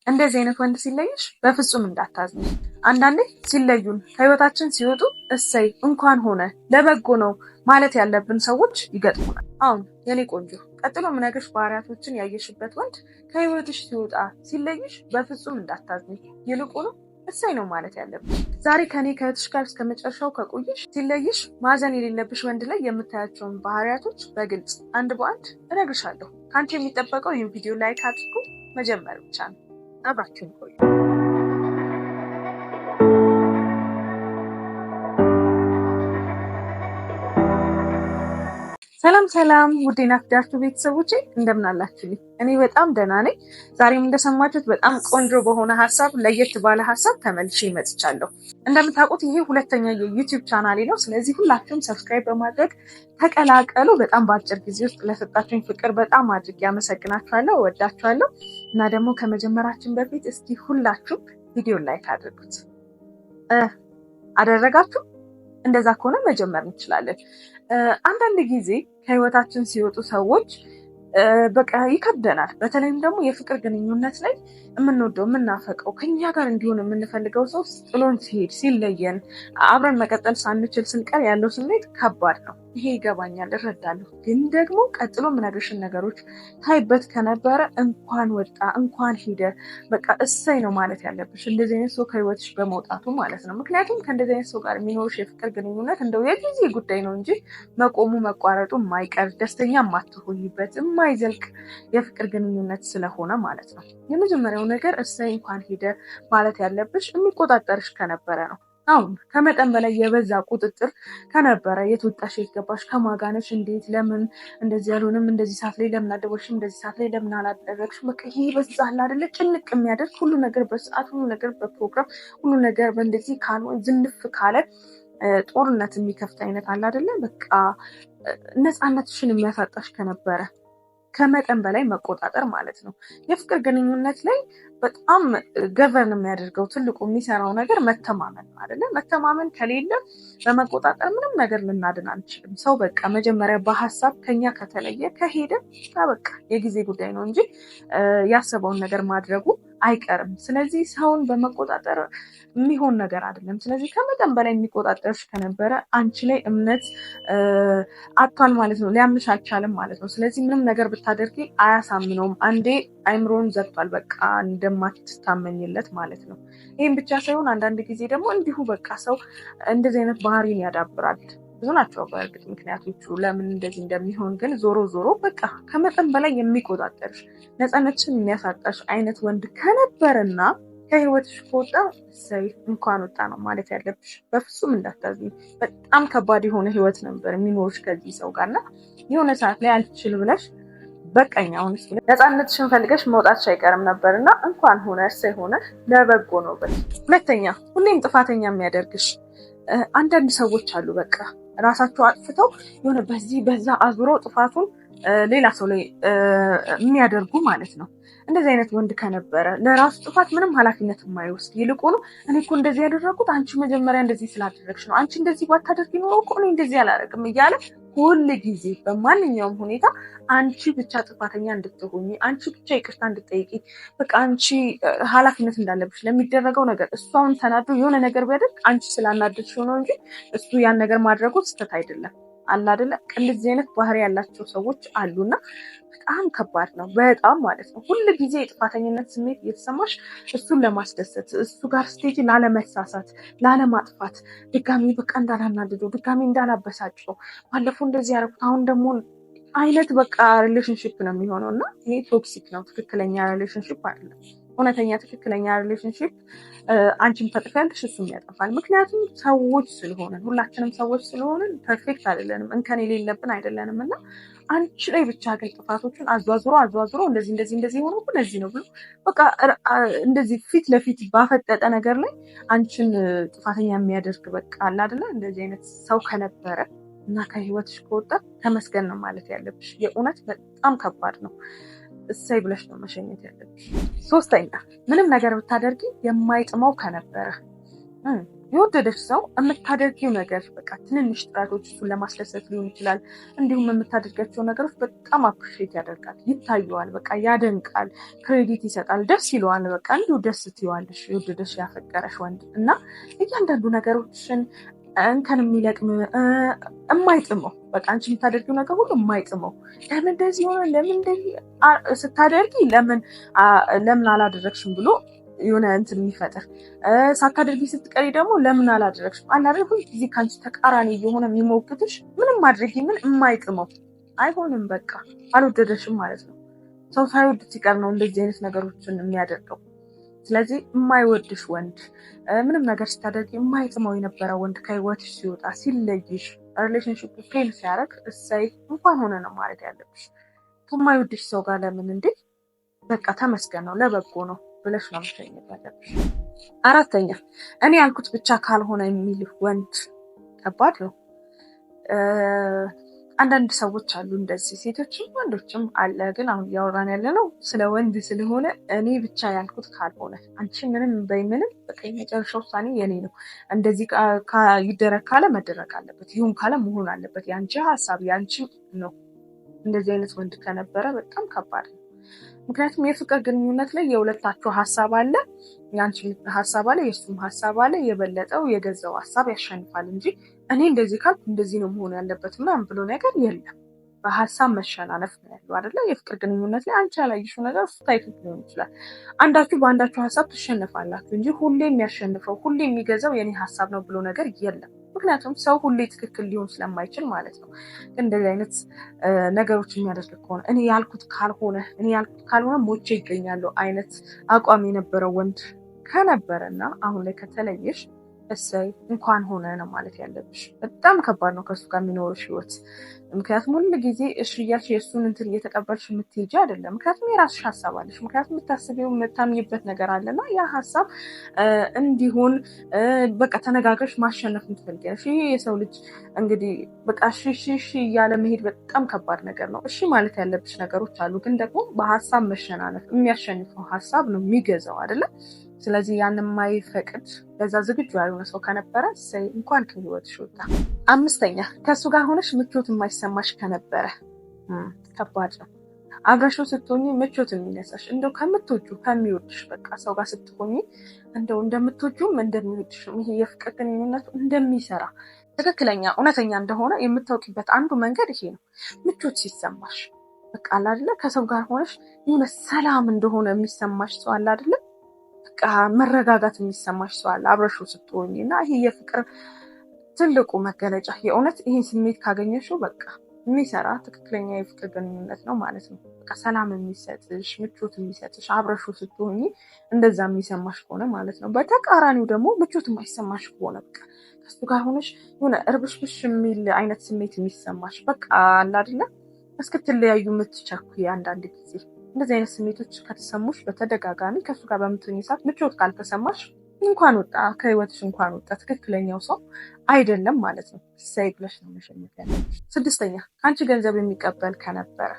እንደዚህ አይነት ወንድ ሲለይሽ በፍጹም እንዳታዝኝ። አንዳንዴ ሲለዩን ከህይወታችን ሲወጡ እሰይ እንኳን ሆነ ለበጎ ነው ማለት ያለብን ሰዎች ይገጥሙናል። አሁን የኔ ቆንጆ ቀጥሎ ምነግርሽ ባህሪያቶችን ያየሽበት ወንድ ከህይወትሽ ሲወጣ ሲለይሽ በፍጹም እንዳታዝኝ፣ ይልቁኑ እሰይ ነው ማለት ያለብሽ። ዛሬ ከኔ ከእህትሽ ጋር እስከ መጨረሻው ከቆየሽ ሲለይሽ ማዘን የሌለብሽ ወንድ ላይ የምታያቸውን ባህሪያቶች በግልጽ አንድ በአንድ እነግርሻለሁ። ከአንቺ የሚጠበቀው ይህን ቪዲዮ ላይክ አድርጎ መጀመር ብቻ ነው። አብራችሁን ቆዩ። ሰላም ሰላም፣ ውድ የናፊዳርቱ ቤተሰቦቼ እንደምን አላችሁ? እኔ በጣም ደህና ነኝ። ዛሬም እንደሰማችሁት በጣም ቆንጆ በሆነ ሀሳብ፣ ለየት ባለ ሀሳብ ተመልሼ መጥቻለሁ። እንደምታውቁት ይሄ ሁለተኛ የዩቲዩብ ቻናሌ ነው። ስለዚህ ሁላችሁም ሰብስክራይብ በማድረግ ተቀላቀሉ። በጣም በአጭር ጊዜ ውስጥ ለሰጣችሁኝ ፍቅር በጣም አድርጌ አመሰግናችኋለሁ፣ እወዳችኋለሁ። እና ደግሞ ከመጀመራችን በፊት እስኪ ሁላችሁም ቪዲዮ ላይክ አድርጉት። አደረጋችሁ? እንደዛ ከሆነ መጀመር እንችላለን። አንዳንድ ጊዜ ከህይወታችን ሲወጡ ሰዎች በቃ ይከብደናል። በተለይም ደግሞ የፍቅር ግንኙነት ላይ የምንወደው የምናፈቀው ከኛ ጋር እንዲሆን የምንፈልገው ሰው ጥሎን ሲሄድ ሲለየን አብረን መቀጠል ሳንችል ስንቀር ያለው ስሜት ከባድ ነው። ይሄ ይገባኛል፣ እረዳለሁ። ግን ደግሞ ቀጥሎ የምነግርሽን ነገሮች ታይበት ከነበረ እንኳን ወጣ እንኳን ሄደ በቃ እሰይ ነው ማለት ያለብሽ፣ እንደዚህ አይነት ሰው ከህይወትሽ በመውጣቱ ማለት ነው። ምክንያቱም ከእንደዚህ አይነት ሰው ጋር የሚኖርሽ የፍቅር ግንኙነት እንደው የጊዜ ጉዳይ ነው እንጂ መቆሙ መቋረጡ የማይቀር ደስተኛ የማትሆኝበት የማይዘልቅ የፍቅር ግንኙነት ስለሆነ ማለት ነው። የመጀመሪያው ነገር እሰይ እንኳን ሄደ ማለት ያለብሽ የሚቆጣጠርሽ ከነበረ ነው። አሁን ከመጠን በላይ የበዛ ቁጥጥር ከነበረ የት ወጣሽ፣ የት ገባሽ፣ ከማጋነሽ፣ እንዴት፣ ለምን እንደዚህ ያልሆንም፣ እንደዚህ ሰዓት ላይ ለምን አደረግሽም፣ እንደዚህ ሰዓት ላይ ለምን አላደረግሽም፣ በቃ ይሄ በዛል አይደለ ጭንቅ የሚያደርግ ሁሉ ነገር በሰዓት፣ ሁሉ ነገር በፕሮግራም፣ ሁሉ ነገር በእንደዚህ ካልሆነ ዝንፍ ካለ ጦርነት የሚከፍት አይነት አለ አይደለ፣ በቃ ነፃነትሽን የሚያሳጣሽ ከነበረ ከመጠን በላይ መቆጣጠር ማለት ነው። የፍቅር ግንኙነት ላይ በጣም ገቨርን የሚያደርገው ትልቁ የሚሰራው ነገር መተማመን ነው አይደለ? መተማመን ከሌለ በመቆጣጠር ምንም ነገር ልናድን አንችልም። ሰው በቃ መጀመሪያ በሀሳብ ከኛ ከተለየ ከሄደ በቃ የጊዜ ጉዳይ ነው እንጂ ያሰበውን ነገር ማድረጉ አይቀርም። ስለዚህ ሰውን በመቆጣጠር የሚሆን ነገር አይደለም። ስለዚህ ከመጠን በላይ የሚቆጣጠርሽ ከነበረ አንቺ ላይ እምነት አጥቷል ማለት ነው። ሊያምንሽ አልቻለም ማለት ነው። ስለዚህ ምንም ነገር ብታደርጊ አያሳምነውም። አንዴ አይምሮን ዘግቷል፣ በቃ እንደማትታመኝለት ማለት ነው። ይህም ብቻ ሳይሆን አንዳንድ ጊዜ ደግሞ እንዲሁ በቃ ሰው እንደዚህ አይነት ባህሪን ያዳብራል። ብዙ ናቸው በእርግጥ ምክንያቶቹ ለምን እንደዚህ እንደሚሆን። ግን ዞሮ ዞሮ በቃ ከመጠን በላይ የሚቆጣጠርሽ ነፃነትሽን የሚያሳጣሽ አይነት ወንድ ከነበረና ከህይወትሽ ከወጣ እሰይ እንኳን ወጣ ነው ማለት ያለብሽ። በፍጹም እንዳታዝኝ። በጣም ከባድ የሆነ ህይወት ነበር የሚኖርሽ ከዚህ ሰው ጋርና የሆነ ሰዓት ላይ አልችል ብለሽ በቃኝ አሁን ነፃነትሽን ፈልገሽ መውጣትሽ አይቀርም ነበርና እንኳን ሆነ እሰይ ሆነ ለበጎ ነው በል። ሁለተኛ ሁሌም ጥፋተኛ የሚያደርግሽ አንዳንድ ሰዎች አሉ። በቃ ራሳቸው አጥፍተው የሆነ በዚህ በዛ አዙረው ጥፋቱን ሌላ ሰው ላይ የሚያደርጉ ማለት ነው። እንደዚህ አይነት ወንድ ከነበረ ለራሱ ጥፋት ምንም ኃላፊነት የማይወስድ ይልቁኑ እኔ እኮ እንደዚህ ያደረጉት አንቺ መጀመሪያ እንደዚህ ስላደረግሽ ነው፣ አንቺ እንደዚህ ባታደርጊ ኖሮ እኮ እኔ እንደዚህ አላደርግም እያለ ሁል ጊዜ በማንኛውም ሁኔታ አንቺ ብቻ ጥፋተኛ እንድትሆኚ፣ አንቺ ብቻ ይቅርታ እንድትጠይቂ፣ በቃ አንቺ ኃላፊነት እንዳለብሽ ለሚደረገው ነገር። እሷን ተናዶ የሆነ ነገር ቢያደርግ አንቺ ስላናደድሽው ነው እንጂ እሱ ያን ነገር ማድረጉ ስህተት አይደለም። አለ አይደለ? እንደዚህ አይነት ባህሪ ያላቸው ሰዎች አሉና በጣም ከባድ ነው፣ በጣም ማለት ነው። ሁል ጊዜ የጥፋተኝነት ስሜት እየተሰማሽ እሱን ለማስደሰት እሱ ጋር ስቴጅ ላለመሳሳት፣ ላለማጥፋት፣ ድጋሚ በቃ እንዳላናድደው፣ ድጋሚ እንዳላበሳጨው፣ ባለፈው እንደዚህ ያደረኩት አሁን ደግሞ አይነት በቃ ሪሌሽንሽፕ ነው የሚሆነው እና ይሄ ቶክሲክ ነው። ትክክለኛ ሪሌሽንሽፕ አይደለም። እውነተኛ ትክክለኛ ሪሌሽንሽፕ አንቺም ታጥፊያለሽ እሱም ያጠፋል። ምክንያቱም ሰዎች ስለሆነን፣ ሁላችንም ሰዎች ስለሆነን ፐርፌክት አይደለንም፣ እንከን የሌለብን አይደለንም እና አንቺ ላይ ብቻ ግን ጥፋቶችን አዟዙሮ እንደዚህ ሆኖ እንደዚህ ነው ብሎ በቃ እንደዚህ ፊት ለፊት ባፈጠጠ ነገር ላይ አንቺን ጥፋተኛ የሚያደርግ በቃ አለ አይደለ? እንደዚህ አይነት ሰው ከነበረ እና ከህይወትሽ ከወጣ ተመስገን ነው ማለት ያለብሽ። የእውነት በጣም ከባድ ነው። እሰይ ብለሽ ነው መሸኘት ያለብሽ። ሶስተኛ ምንም ነገር ብታደርጊ የማይጥመው ከነበረ የወደደች ሰው የምታደርጊው ነገር በቃ ትንንሽ ጥረቶች እሱን ለማስደሰት ሊሆን ይችላል። እንዲሁም የምታደርጋቸው ነገሮች በጣም አፕሪሼት ያደርጋል፣ ይታየዋል፣ በቃ ያደንቃል፣ ክሬዲት ይሰጣል፣ ደስ ይለዋል። በቃ እንዲሁ ደስ ትይዋለሽ የወደደሽ ያፈቀረሽ ወንድ እና እያንዳንዱ ነገሮችን እንከን የሚለቅም የማይጥመው በቃ አንቺ የምታደርጊው ነገር ሁሉ የማይጥመው ለምን እንደዚህ ሆነ ለምን እንደዚህ ስታደርጊ ለምን አላደረግሽም ብሎ የሆነ እንትን የሚፈጥር ሳታደርጊ ስትቀሪ ደግሞ ለምን አላደረግሽም አላደረግ ጊዜ ከአንቺ ተቃራኒ የሆነ የሚሞግትሽ ምንም ማድረጊ ምን የማይጥመው አይሆንም። በቃ አልወደደሽም ማለት ነው። ሰው ሳይወድ ሲቀር ነው እንደዚህ አይነት ነገሮችን የሚያደርገው። ስለዚህ የማይወድሽ ወንድ ምንም ነገር ስታደርጊ የማይጥመው የነበረ ወንድ ከህይወትሽ ሲወጣ ሲለይሽ ሪሌሽንሽፕ ፌል ሲያደርግ እሰይ እንኳን ሆነ ነው ማለት ያለብሽ። ከማይወድሽ ሰው ጋር ለምን እንዴ በቃ ተመስገን ነው ለበጎ ነው ብለሽ ነው የምትተኝበት ያለብሽ። አራተኛ እኔ ያልኩት ብቻ ካልሆነ የሚል ወንድ ከባድ ነው። አንዳንድ ሰዎች አሉ እንደዚህ ሴቶችም ወንዶችም አለ። ግን አሁን እያወራን ያለ ነው ስለ ወንድ ስለሆነ እኔ ብቻ ያልኩት ካልሆነ አንቺ ምንም በምንም በቃ የመጨረሻ ውሳኔ የኔ ነው። እንደዚህ ይደረግ ካለ መደረግ አለበት፣ ይሁን ካለ መሆን አለበት። የአንቺ ሀሳብ የአንቺ ነው። እንደዚህ አይነት ወንድ ከነበረ በጣም ከባድ ነው። ምክንያቱም የፍቅር ግንኙነት ላይ የሁለታችሁ ሀሳብ አለ፣ የአንቺ ሀሳብ አለ፣ የእሱም ሀሳብ አለ። የበለጠው የገዛው ሀሳብ ያሸንፋል እንጂ እኔ እንደዚህ ካልኩ እንደዚህ ነው መሆን ያለበት ምናምን ብሎ ነገር የለም። በሀሳብ መሸናነፍ ነው ያለው አይደለ? የፍቅር ግንኙነት ላይ አንቺ ያላየሽው ነገር እሱ ታይቶት ሊሆን ይችላል። አንዳችሁ በአንዳችሁ ሀሳብ ትሸነፋላችሁ እንጂ ሁሌ የሚያሸንፈው ሁሌ የሚገዛው የኔ ሀሳብ ነው ብሎ ነገር የለም። ምክንያቱም ሰው ሁሌ ትክክል ሊሆን ስለማይችል ማለት ነው። እንደዚህ አይነት ነገሮች የሚያደርግ ከሆነ እኔ ያልኩት ካልሆነ ሞቼ ይገኛለሁ አይነት አቋም የነበረው ወንድ ከነበረና አሁን ላይ ከተለየሽ እሰይ እንኳን ሆነ ነው ማለት ያለብሽ። በጣም ከባድ ነው ከሱ ጋር የሚኖርሽ ህይወት። ምክንያቱም ሁሉ ጊዜ እሺ እያልሽ የእሱን እንትን እየተቀበልሽ የምትሄጂ አይደለም። ምክንያቱም የራስሽ ሀሳብ አለሽ። ምክንያቱም የምታስቢው የምታምኝበት ነገር አለና ያ ሀሳብ እንዲሆን በቃ ተነጋግረሽ ማሸነፍ የምትፈልጊያለሽ። ይሄ የሰው ልጅ እንግዲህ በቃ እሺ እያለ መሄድ በጣም ከባድ ነገር ነው። እሺ ማለት ያለብሽ ነገሮች አሉ፣ ግን ደግሞ በሀሳብ መሸናነፍ የሚያሸንፈው ሀሳብ ነው የሚገዛው አይደለም። ስለዚህ ያን የማይፈቅድ በዛ ዝግጁ ያልሆነ ሰው ከነበረ እንኳን ከህይወትሽ ወጣ። አምስተኛ ከእሱ ጋር ሆነሽ ምቾት የማይሰማሽ ከነበረ ከባድ ነው። አብረሽው ስትሆኚ ምቾት የሚነሳሽ እንደው ከሚወድሽ በቃ ሰው ጋር ስትሆኚ እንደው እንደምትወጂውም እንደሚወድሽም ይሄ የፍቅር ግንኙነቱ እንደሚሰራ ትክክለኛ እውነተኛ እንደሆነ የምታውቂበት አንዱ መንገድ ይሄ ነው። ምቾት ሲሰማሽ በቃ አለ አይደለ? ከሰው ጋር ሆነሽ የሆነ ሰላም እንደሆነ የሚሰማሽ ሰው አለ አይደለ? በቃ መረጋጋት የሚሰማሽ ሰው አለ አብረሽው ስትሆኚ እና ይሄ የፍቅር ትልቁ መገለጫ የእውነት ይሄን ስሜት ካገኘሽው በቃ የሚሰራ ትክክለኛ የፍቅር ግንኙነት ነው ማለት ነው። በቃ ሰላም የሚሰጥሽ ምቾት የሚሰጥሽ አብረሽው ስትሆኚ እንደዛ የሚሰማሽ ከሆነ ማለት ነው። በተቃራኒው ደግሞ ምቾት የማይሰማሽ ከሆነ በቃ ከሱ ጋር ሆነሽ የሆነ እርብሽብሽ የሚል አይነት ስሜት የሚሰማሽ በቃ አለ አይደለ? እስክትለያዩ የምትቸኩይ አንዳንድ ጊዜ እንደዚህ አይነት ስሜቶች ከተሰሙሽ በተደጋጋሚ ከሱ ጋር በምትሆኚ ሰዓት ምቾት ካልተሰማሽ እንኳን ወጣ ከህይወትሽ እንኳን ወጣ ትክክለኛው ሰው አይደለም ማለት ነው። ሳይ ብለሽ ነው መሸኘት ያለብሽ። ስድስተኛ አንቺ ገንዘብ የሚቀበል ከነበረ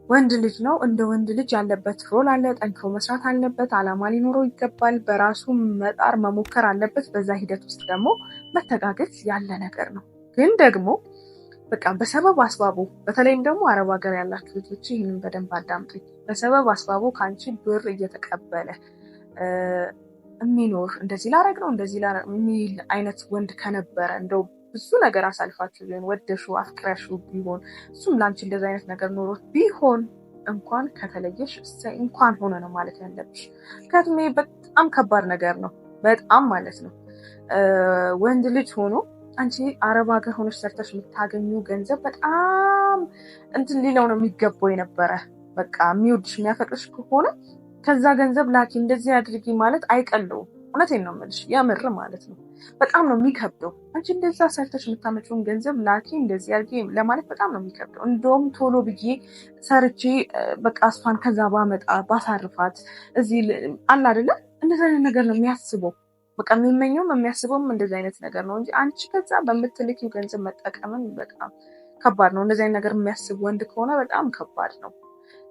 ወንድ ልጅ ነው። እንደ ወንድ ልጅ ያለበት ሮል አለ። ጠንክሮ መስራት አለበት። አላማ ሊኖረው ይገባል። በራሱ መጣር መሞከር አለበት። በዛ ሂደት ውስጥ ደግሞ መተጋገዝ ያለ ነገር ነው። ግን ደግሞ በቃ በሰበብ አስባቡ በተለይም ደግሞ አረብ ሀገር ያላችሁ ልጆች ይህንን በደንብ አዳምጡኝ። በሰበብ አስባቡ ከአንቺ ብር እየተቀበለ የሚኖር እንደዚህ ላረግ ነው እንደዚህ የሚል አይነት ወንድ ከነበረ እንደው ብዙ ነገር አሳልፋችሁ ቢሆን ወደሹ አፍቅረሹ ቢሆን እሱም ለአንቺ እንደዚህ አይነት ነገር ኖሮት ቢሆን እንኳን ከተለየሽ እንኳን ሆነ ነው ማለት ያለብሽ። ምክንያቱም ይሄ በጣም ከባድ ነገር ነው። በጣም ማለት ነው። ወንድ ልጅ ሆኖ አንቺ አረብ ሀገር ሆነሽ ሰርተሽ የምታገኙ ገንዘብ በጣም እንትን ሊለው ነው የሚገባው የነበረ በቃ የሚወድሽ የሚያፈቅርሽ ከሆነ ከዛ ገንዘብ ላኪ እንደዚህ አድርጊ ማለት አይቀለውም። እውነቴን ነው የምልሽ፣ የምር ማለት ነው። በጣም ነው የሚከብደው። አንቺ እንደዛ ሰርተሽ የምታመጪውን ገንዘብ ላኪ እንደዚህ አድርጊ ለማለት በጣም ነው የሚከብደው። እንደውም ቶሎ ብዬ ሰርቼ በቃ እሷን ከዛ ባመጣ ባሳርፋት እዚህ አለ አይደለ? እንደዚህ አይነት ነገር ነው የሚያስበው። በቃ የሚመኘውም የሚያስበውም እንደዚህ አይነት ነገር ነው እንጂ አንቺ ከዛ በምትልኪው ገንዘብ መጠቀምን በጣም ከባድ ነው። እንደዚህ አይነት ነገር የሚያስብ ወንድ ከሆነ በጣም ከባድ ነው።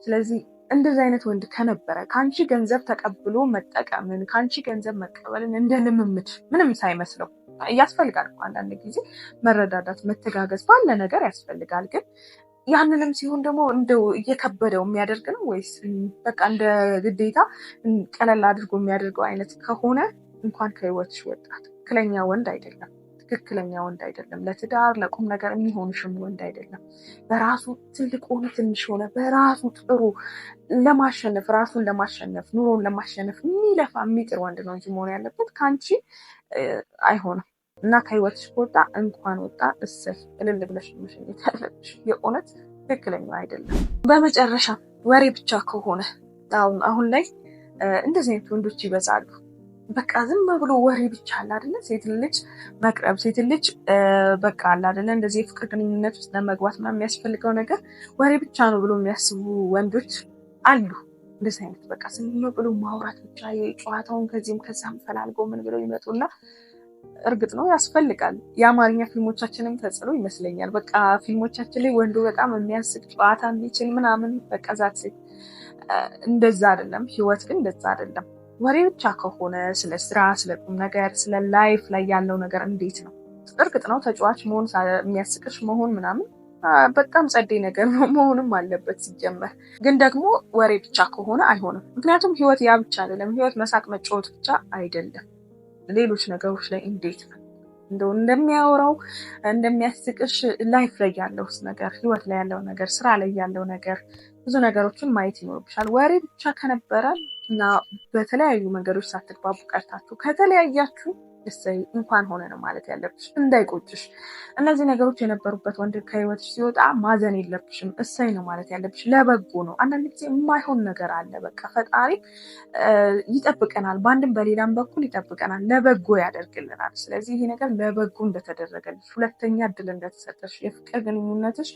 ስለዚህ እንደዚህ አይነት ወንድ ከነበረ ካንቺ ገንዘብ ተቀብሎ መጠቀምን ካንቺ ገንዘብ መቀበልን እንደ ልምምድ ምንም ሳይመስለው ያስፈልጋል። አንዳንድ ጊዜ መረዳዳት፣ መተጋገዝ ባለ ነገር ያስፈልጋል። ግን ያንንም ሲሆን ደግሞ እንደው እየከበደው የሚያደርግ ነው ወይስ በቃ እንደ ግዴታ ቀለል አድርጎ የሚያደርገው አይነት ከሆነ እንኳን ከህይወትሽ ወጣ። ትክክለኛ ወንድ አይደለም። ትክክለኛ ወንድ አይደለም። ለትዳር ለቁም ነገር የሚሆንሽም ወንድ አይደለም። በራሱ ትልቅ ሆነ ትንሽ ሆነ በራሱ ጥሩ ለማሸነፍ ራሱን ለማሸነፍ ኑሮን ለማሸነፍ የሚለፋ የሚጥር ወንድ ነው እንጂ መሆን ያለበት ከአንቺ አይሆንም። እና ከህይወትሽ ከወጣ እንኳን ወጣ እሰይ እልል ብለሽ መሸኘት ያለብሽ። የእውነት ትክክለኛ አይደለም። በመጨረሻ ወሬ ብቻ ከሆነ አሁን ላይ እንደዚህ አይነት ወንዶች ይበዛሉ። በቃ ዝም ብሎ ወሬ ብቻ አለ አይደለ? ሴት ልጅ መቅረብ፣ ሴት ልጅ በቃ አለ አይደለ? እንደዚህ የፍቅር ግንኙነት ውስጥ ለመግባት ምናምን የሚያስፈልገው ነገር ወሬ ብቻ ነው ብሎ የሚያስቡ ወንዶች አሉ። እንደዚህ አይነት በቃ ዝም ብሎ ማውራት ብቻ የጨዋታውን ከዚህም ከዛም ፈላልጎ ምን ብለው ይመጡና እርግጥ ነው ያስፈልጋል። የአማርኛ ፊልሞቻችንም ተጽዕኖ ይመስለኛል። በቃ ፊልሞቻችን ላይ ወንዱ በጣም የሚያስቅ ጨዋታ የሚችል ምናምን በቃ ዛት እንደዛ አይደለም። ህይወት ግን እንደዛ አይደለም። ወሬ ብቻ ከሆነ ስለ ስራ፣ ስለ ቁም ነገር፣ ስለ ላይፍ ላይ ያለው ነገር እንዴት ነው? እርግጥ ነው ተጫዋች መሆን የሚያስቅሽ መሆን ምናምን በጣም ጸዴ ነገር ነው መሆንም አለበት ሲጀመር። ግን ደግሞ ወሬ ብቻ ከሆነ አይሆንም። ምክንያቱም ህይወት ያ ብቻ አይደለም። ህይወት መሳቅ መጫወት ብቻ አይደለም። ሌሎች ነገሮች ላይ እንዴት ነው እንደው እንደሚያወራው እንደሚያስቅሽ ላይፍ ላይ ያለው ነገር፣ ህይወት ላይ ያለው ነገር፣ ስራ ላይ ያለው ነገር፣ ብዙ ነገሮችን ማየት ይኖርብሻል። ወሬ ብቻ ከነበረ እና በተለያዩ መንገዶች ሳትግባቡ ቀርታችሁ ከተለያያችሁ እሰይ እንኳን ሆነ ነው ማለት ያለብሽ። እንዳይቆጭሽ። እነዚህ ነገሮች የነበሩበት ወንድ ከህይወትሽ ሲወጣ ማዘን የለብሽም። እሰይ ነው ማለት ያለብሽ። ለበጎ ነው። አንዳንድ ጊዜ የማይሆን ነገር አለ። በቃ ፈጣሪ ይጠብቀናል፣ በአንድም በሌላም በኩል ይጠብቀናል፣ ለበጎ ያደርግልናል። ስለዚህ ይሄ ነገር ለበጎ እንደተደረገልሽ፣ ሁለተኛ እድል እንደተሰጠሽ፣ የፍቅር ግንኙነትሽ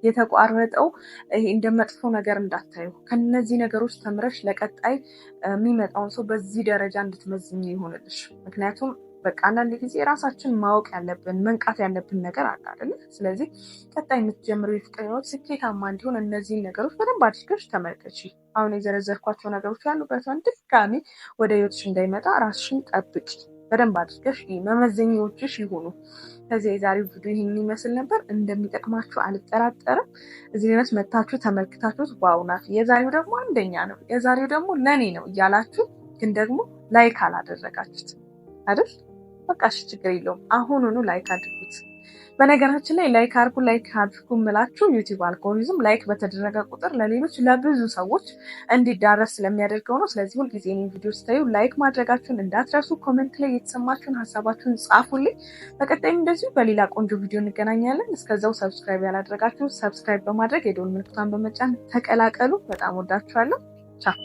የተቋረጠው ይሄ እንደ መጥፎ ነገር እንዳታዩ፣ ከነዚህ ነገሮች ተምረሽ ለቀጣይ የሚመጣውን ሰው በዚህ ደረጃ እንድትመዝኝ ይሆንልሽ። ምክንያቱም በቃ አንዳንድ ጊዜ ራሳችን ማወቅ ያለብን መንቃት ያለብን ነገር አለ አይደል? ስለዚህ ቀጣይ የምትጀምረው የፍቅር ህይወት ስኬታማ እንዲሆን እነዚህን ነገሮች በደንብ አድርገሽ ተመልከቺ። አሁን የዘረዘርኳቸው ነገሮች ያሉበትን ድጋሚ ወደ ህይወትሽ እንዳይመጣ ራስሽን ጠብቂ። በደንብ አድርገሽ መመዘኛዎችሽ ይሁኑ። ከዚህ የዛሬው ቪዲዮ ይህን ይመስል ነበር። እንደሚጠቅማችሁ አልጠራጠርም። እዚህ ድረስ መታችሁ ተመልክታችሁት ዋው ናት፣ የዛሬው ደግሞ አንደኛ ነው፣ የዛሬው ደግሞ ለኔ ነው እያላችሁ ግን ደግሞ ላይክ አላደረጋችሁት አይደል? በቃ እሺ ችግር የለውም። አሁኑኑ ላይክ አድርጉት። በነገራችን ላይ ላይክ አድርጉ ምላችሁ ዩቲዩብ አልጎሪዝም ላይክ በተደረገ ቁጥር ለሌሎች ለብዙ ሰዎች እንዲዳረስ ስለሚያደርገው ነው። ስለዚህ ሁልጊዜ እኔን ቪዲዮ ስታዩ ላይክ ማድረጋችሁን እንዳትረሱ። ኮሜንት ላይ የተሰማችሁን ሀሳባችሁን ጻፉልኝ። በቀጣይም እንደዚሁ በሌላ ቆንጆ ቪዲዮ እንገናኛለን። እስከዛው ሰብስክራይብ ያላደረጋችሁ ሰብስክራይብ በማድረግ የደወል ምልክቱን በመጫን ተቀላቀሉ። በጣም ወዳችኋለሁ። ቻው